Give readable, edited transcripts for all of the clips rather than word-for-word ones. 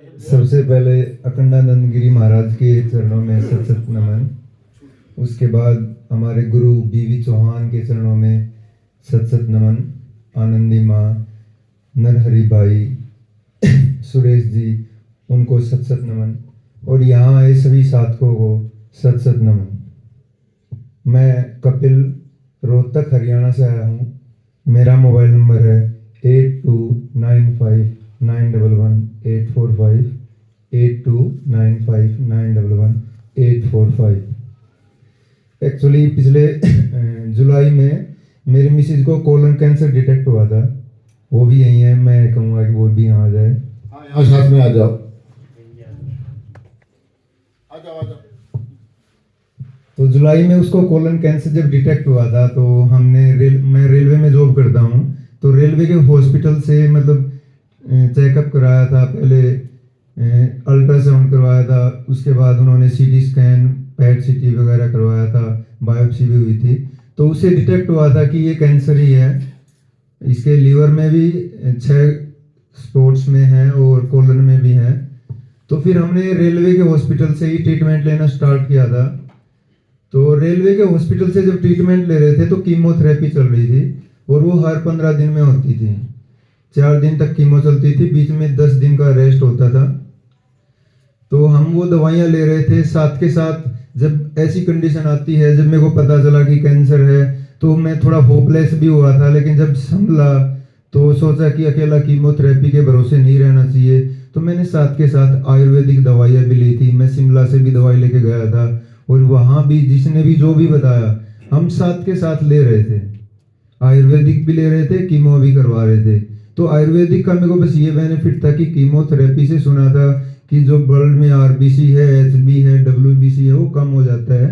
सबसे पहले अखंडानंद गिरी महाराज के चरणों में सत सत नमन। उसके बाद हमारे गुरु बीवी चौहान के चरणों में सत सत नमन। आनंदी माँ, नरहरि भाई, सुरेश जी, उनको सत सत नमन। और यहाँ आए सभी साधकों को सत सत नमन। मैं कपिल रोहतक हरियाणा से आया हूँ। मेरा मोबाइल नंबर है 8295911845 8295911845। एक्चुअली पिछले जुलाई में मेरी मिसिज को कोलन कैंसर डिटेक्ट हुआ था। वो भी यहीं है, मैं कहूँगा कि वो भी यहाँ आ जाए। हाँ, यहाँ साथ में आ जाओ, आ जाओ, आ जाओ। तो जुलाई में उसको कोलन कैंसर जब डिटेक्ट हुआ था तो मैं रेलवे में जॉब करता हूँ, तो रेलवे के हॉस्पिटल से मतलब चेकअप कराया था। पहले अल्ट्रासाउंड करवाया था, उसके बाद उन्होंने सीटी स्कैन, पेट सीटी वगैरह करवाया था, बायोप्सी भी हुई थी। तो उससे डिटेक्ट हुआ था कि ये कैंसर ही है। इसके लीवर में भी 6 स्पॉट्स में है और कोलन में भी है। तो फिर हमने रेलवे के हॉस्पिटल से ही ट्रीटमेंट लेना स्टार्ट किया था। तो रेलवे के हॉस्पिटल से जब ट्रीटमेंट ले रहे थे तो कीमोथेरेपी चल रही थी और वो हर 15 दिन में होती थी। 4 दिन तक कीमो चलती थी, बीच में 10 दिन का रेस्ट होता था। तो हम वो दवाइयाँ ले रहे थे। साथ के साथ जब ऐसी कंडीशन आती है, जब मेरे को पता चला कि कैंसर है, तो मैं थोड़ा होपलेस भी हुआ था। लेकिन जब संभला तो सोचा कि अकेला कीमोथेरेपी के भरोसे नहीं रहना चाहिए। तो मैंने साथ के साथ आयुर्वेदिक दवाइयाँ भी ली थी। मैं शिमला से भी दवाई लेके गया था और वहाँ भी जिसने भी जो भी बताया हम साथ के साथ ले रहे थे। आयुर्वेदिक भी ले रहे थे, कीमो भी करवा रहे थे। तो आयुर्वेदिक का मेरे को बस ये बेनिफिट था कि कीमोथेरेपी से सुना था कि जो ब्लड में आरबीसी है, एचबी है, डब्ल्यूबीसी है, वो कम हो जाता है।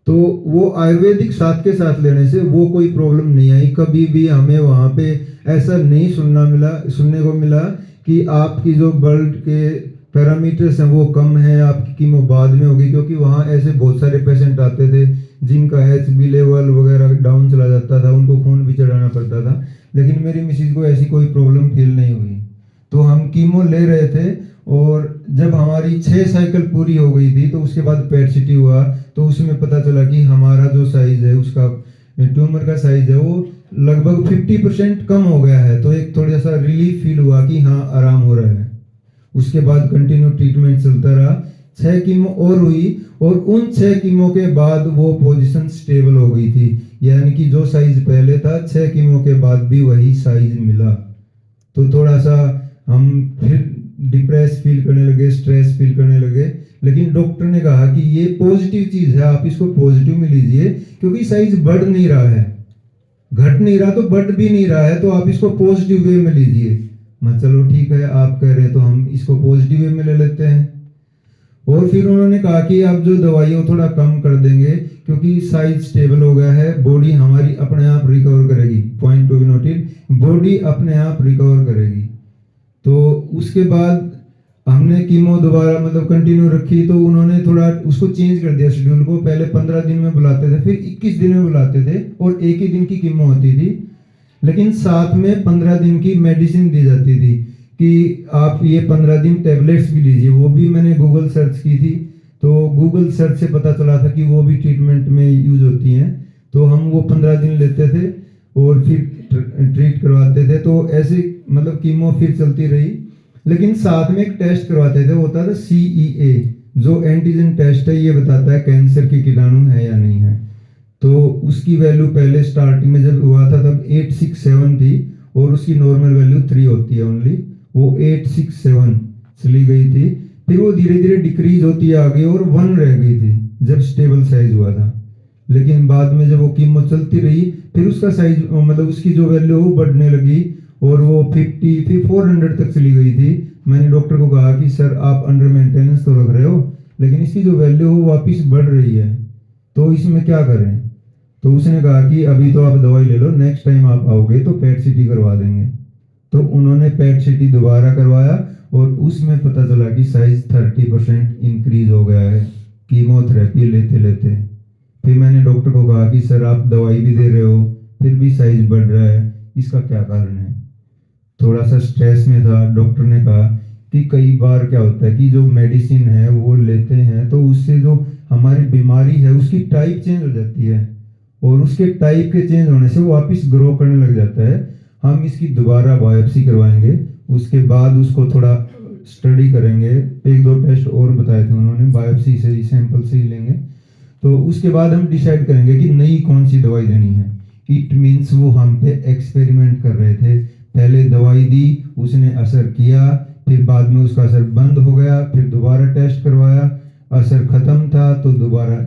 तो वो आयुर्वेदिक साथ के साथ लेने से वो कोई प्रॉब्लम नहीं आई। कभी भी हमें वहाँ पे ऐसा नहीं सुनने को मिला कि आपकी जो ब्लड के पैरामीटर्स हैं वो कम है, आपकी कीमो बाद में होगी। क्योंकि वहाँ ऐसे बहुत सारे पेशेंट आते थे जिनका एचबी लेवल वगैरह डाउन चला जाता था, उनको खून भी चढ़ाना पड़ता था। लेकिन मेरी मिसिज को ऐसी कोई प्रॉब्लम फील नहीं हुई। तो हम कीमो ले रहे थे और जब हमारी 6 साइकिल पूरी हो गई थी तो उसके बाद पेट सीटी हुआ। तो उसमें पता चला कि हमारा जो साइज है, उसका ट्यूमर का साइज है, वो लगभग 50% कम हो गया है। तो एक थोड़ा सा रिलीफ फील हुआ कि हाँ आराम हो रहा है। उसके बाद कंटिन्यू ट्रीटमेंट चलता रहा। 6 कीमो और हुई और उन 6 कीमो के बाद वो पोजीशन स्टेबल हो गई थी। यानी कि जो साइज पहले था 6 कीमो के बाद भी वही साइज मिला। तो थोड़ा सा हम फिर डिप्रेस फील करने लगे, स्ट्रेस फील करने लगे। लेकिन डॉक्टर ने कहा कि ये पॉजिटिव चीज है, आप इसको पॉजिटिव में लीजिए, क्योंकि साइज बढ़ नहीं रहा है, घट नहीं रहा तो बढ़ भी नहीं रहा है, तो आप इसको पॉजिटिव वे में लीजिए। मैं चलो ठीक है, आप कह रहे तो हम इसको पॉजिटिव वे में ले लेते हैं। और फिर उन्होंने कहा कि आप जो दवाइयों थोड़ा कम कर देंगे क्योंकि साइज स्टेबल हो गया है, बॉडी हमारी अपने आप रिकवर करेगी। Point to be noted, body अपने आप रिकवर करेगी। तो उसके बाद हमने कीमो दोबारा मतलब कंटिन्यू रखी। तो उन्होंने थोड़ा उसको चेंज कर दिया शेड्यूल को। पहले 15 दिन में बुलाते थे, फिर 21 दिन में बुलाते थे और एक ही दिन की कीमो होती थी। लेकिन साथ में 15 दिन की मेडिसिन दी जाती थी कि आप ये 15 दिन टैबलेट्स भी लीजिए। वो भी मैंने गूगल सर्च की थी, तो गूगल सर्च से पता चला था कि वो भी ट्रीटमेंट में यूज होती हैं। तो हम वो 15 दिन लेते थे और फिर ट्रीट करवाते थे। तो ऐसे मतलब कीमो फिर चलती रही। लेकिन साथ में एक टेस्ट करवाते थे, होता था CEA, जो एंटीजन टेस्ट है, ये बताता है कैंसर के कीटाणु है या नहीं है। तो उसकी वैल्यू पहले स्टार्टिंग में जब हुआ था तब 867 थी और उसकी नॉर्मल वैल्यू 3 होती है ओनली। वो 867 चली गई थी, फिर वो धीरे धीरे डिक्रीज होती आ गई और 1 रह गई थी जब स्टेबल साइज हुआ था। लेकिन बाद में जब वो कीमो चलती रही फिर उसका साइज मतलब उसकी जो वैल्यू वो बढ़ने लगी और वो 50 फिर 400 तक चली गई थी। मैंने डॉक्टर को कहा कि सर आप अंडर मेंटेनेंस तो रख रहे हो, लेकिन इसकी जो वैल्यू वो वापस बढ़ रही है, तो इसमें क्या करें। तो उसने कहा कि अभी तो आप दवाई ले लो, नेक्स्ट टाइम आप आओगे तो पेट सीटी करवा देंगे। तो उन्होंने पेट सीटी दोबारा करवाया और उसमें पता चला कि साइज 30% इंक्रीज हो गया है कीमोथेरेपी लेते लेते। फिर मैंने डॉक्टर को कहा कि सर आप दवाई भी दे रहे हो फिर भी साइज बढ़ रहा है, इसका क्या कारण है। थोड़ा सा स्ट्रेस में था। डॉक्टर ने कहा कि कई बार क्या होता है कि जो मेडिसिन है वो लेते हैं तो उससे जो हमारी बीमारी है उसकी टाइप चेंज हो जाती है, और उसके टाइप के चेंज होने से वो वापस ग्रो करने लग जाता है। हम इसकी दोबारा बायोप्सी करवाएंगे, उसके बाद उसको थोड़ा स्टडी करेंगे। 1-2 टेस्ट और बताए थे उन्होंने, बायोप्सी से ही सैंपल से ही लेंगे, तो उसके बाद हम डिसाइड करेंगे कि नई कौन सी दवाई देनी है। इट मीन्स वो हम पे एक्सपेरिमेंट कर रहे थे, पहले दवाई दी, उसने असर किया, फिर बाद में उसका असर बंद हो गया, फिर दोबारा टेस्ट करवाया, असर खत्म था तो दोबारा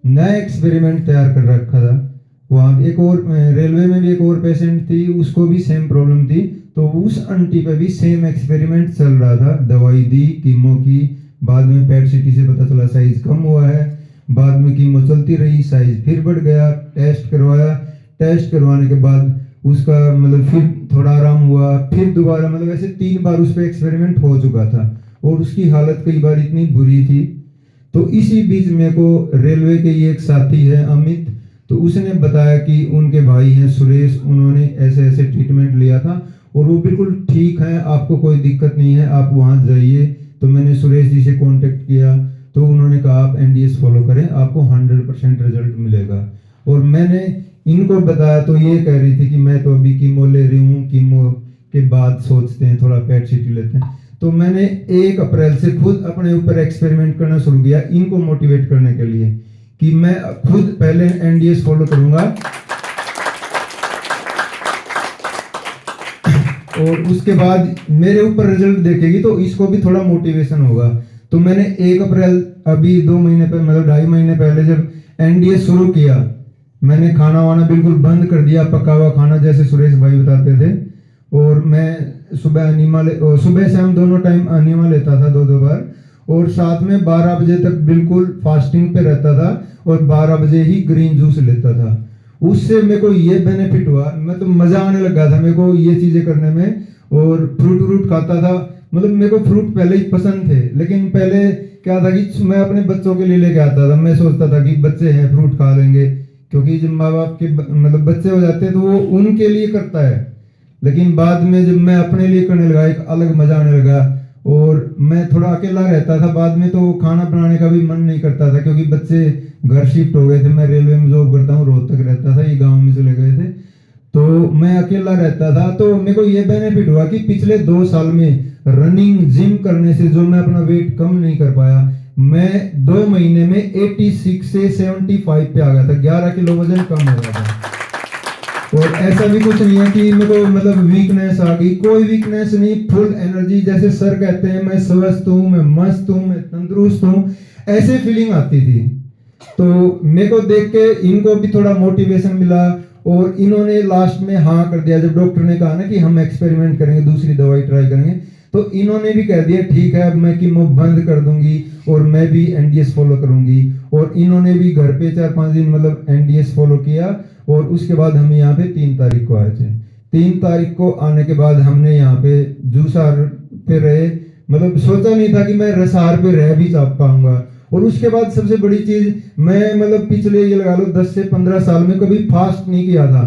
नया एक्सपेरिमेंट तैयार कर रखा था। वहाँ एक और रेलवे में भी एक और पेशेंट थी, उसको भी सेम प्रॉब्लम थी, तो उस आंटी पे भी सेम एक्सपेरिमेंट चल रहा था। दवाई दी, कीमो की, बाद में पेट सीटी से पता चला साइज कम हुआ है, बाद में कीमो चलती रही, साइज फिर बढ़ गया, टेस्ट करवाया, टेस्ट करवाने के बाद उसका मतलब फिर थोड़ा आराम हुआ, फिर दोबारा, मतलब ऐसे 3 बार उस पर एक्सपेरिमेंट हो चुका था, और उसकी हालत कई बार इतनी बुरी थी। तो इसी बीच मेरे को रेलवे के ये एक साथी है अमित, तो उसने बताया कि उनके भाई हैं सुरेश, उन्होंने ऐसे ऐसे ट्रीटमेंट लिया था और वो बिल्कुल ठीक है, आपको कोई दिक्कत नहीं है, आप वहाँ जाइए। तो मैंने सुरेश जी से कांटेक्ट किया, तो उन्होंने कहा आप एनडीएस फॉलो करें, आपको 100% रिजल्ट मिलेगा। और मैंने इनको बताया तो ये कह रही थी कि मैं तो अभी कीमो ले रही हूँ, कीमो के बाद सोचते हैं, थोड़ा पेट सीटी लेते हैं। तो मैंने 1 अप्रैल से खुद अपने ऊपर एक्सपेरिमेंट करना शुरू किया, इनको मोटिवेट करने के लिए कि मैं खुद पहले एनडीएस फॉलो करूंगा और उसके बाद मेरे ऊपर रिजल्ट देखेगी तो इसको भी थोड़ा मोटिवेशन होगा। तो मैंने 1 अप्रैल अभी 2 महीने पहले, मतलब 2.5 महीने पहले जब एनडीएस शुरू किया, मैंने खाना वाना बिल्कुल बंद कर दिया, पका हुआ खाना जैसे सुरेश भाई बताते थे। और मैं सुबह शाम दोनों टाइम अनीमा लेता था 2-2 बार, और साथ में 12 बजे तक बिल्कुल फास्टिंग पे रहता था और 12 बजे ही ग्रीन जूस लेता था। उससे मेरे को ये बेनिफिट हुआ, मतलब मजा आने लगा था मेरे को ये चीजें करने में। और फ्रूट व्रूट खाता था, मतलब मेरे को फ्रूट पहले ही पसंद थे, लेकिन पहले क्या था कि मैं अपने बच्चों के लिए लेके आता था, मैं सोचता था कि बच्चे हैं फ्रूट खा लेंगे, क्योंकि जब माँ बाप के मतलब बच्चे हो जाते हैं तो वो उनके लिए करता है। लेकिन बाद में जब मैं अपने लिए करने लगा, एक अलग मजा आने लगा, और मैं थोड़ा अकेला रहता था बाद में, तो खाना बनाने का भी मन नहीं करता था, क्योंकि बच्चे घर शिफ्ट हो गए थे। मैं रेलवे में जॉब करता हूँ, रोहतक रहता था, ये गांव में चले गए थे, तो मैं अकेला रहता था। तो मेरे को ये बेनिफिट हुआ कि पिछले 2 साल में रनिंग जिम करने से जो मैं अपना वेट कम नहीं कर पाया, मैं 2 महीने में 86 से 75 पे आ गया था, 11 किलो वजन कम हो गया था। और ऐसा भी कुछ नहीं है कि मेरे को मतलब वीकनेस आ गई, कोई वीकनेस नहीं, फुल एनर्जी, जैसे सर कहते हैं मैं स्वस्थ हूँ, मैं मस्त हूँ, मैं तंदुरुस्त हूँ, ऐसे फीलिंग आती थी। तो मेरे को देख के इनको भी थोड़ा मोटिवेशन मिला, और इन्होंने लास्ट में हाँ कर दिया जब डॉक्टर ने कहा ना कि हम एक्सपेरिमेंट करेंगे, दूसरी दवाई ट्राई करेंगे, तो इन्होंने भी कह दिया ठीक है अब मैं कीमो बंद कर दूंगी और मैं भी एनडीएस फॉलो करूंगी। और इन्होंने भी घर पे 4-5 दिन मतलब एनडीएस फॉलो किया, और उसके बाद हम यहाँ पे 3 तारीख को आए थे। 3 तारीख को आने के बाद हमने यहाँ पे जूसार पे रहे, मतलब सोचा नहीं था कि मैं रसार पे रह भी पाऊंगा। और उसके बाद सबसे बड़ी चीज, मैं मतलब पिछले ये लगा लो 10 से 15 साल में कभी फास्ट नहीं किया था।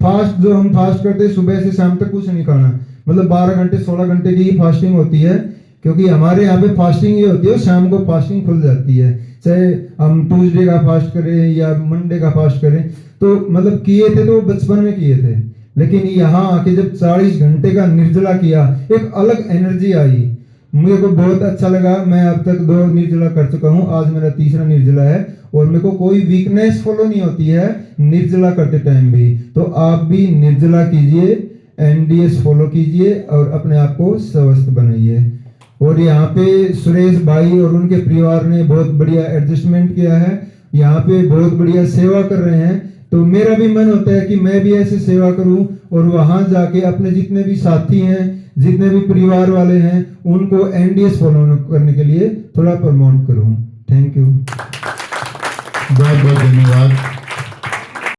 फास्ट जो हम फास्ट करते सुबह से शाम तक कुछ नहीं खाना, मतलब 12 घंटे 16 घंटे की ही फास्टिंग होती है, क्योंकि हमारे यहाँ पे फास्टिंग ये होती है शाम को फास्टिंग खुल जाती है, चाहे हम ट्यूसडे का फास्ट करें या मंडे का फास्ट करें। तो मतलब किए थे तो बचपन में किए थे, लेकिन यहाँ आके जब 40 घंटे का निर्जला किया, एक अलग एनर्जी आई, मुझे को बहुत अच्छा लगा। मैं अब तक 2 निर्जला कर चुका हूँ, आज मेरा 3रा निर्जला है, और मेरे को कोई वीकनेस फॉलो नहीं होती है निर्जला करते टाइम भी। तो आप भी निर्जला कीजिए, एनडीएस फॉलो कीजिए और अपने आप को स्वस्थ बनाइए। और यहाँ पे सुरेश भाई और उनके परिवार ने बहुत बढ़िया एडजस्टमेंट किया है, यहाँ पे बहुत बढ़िया सेवा कर रहे हैं। तो मेरा भी मन होता है कि मैं भी ऐसे सेवा करूं और वहां जाके अपने जितने भी साथी हैं, जितने भी परिवार वाले हैं, उनको एनडीएस फॉलो करने के लिए थोड़ा प्रमोट करूं। थैंक यू, बहुत बहुत धन्यवाद।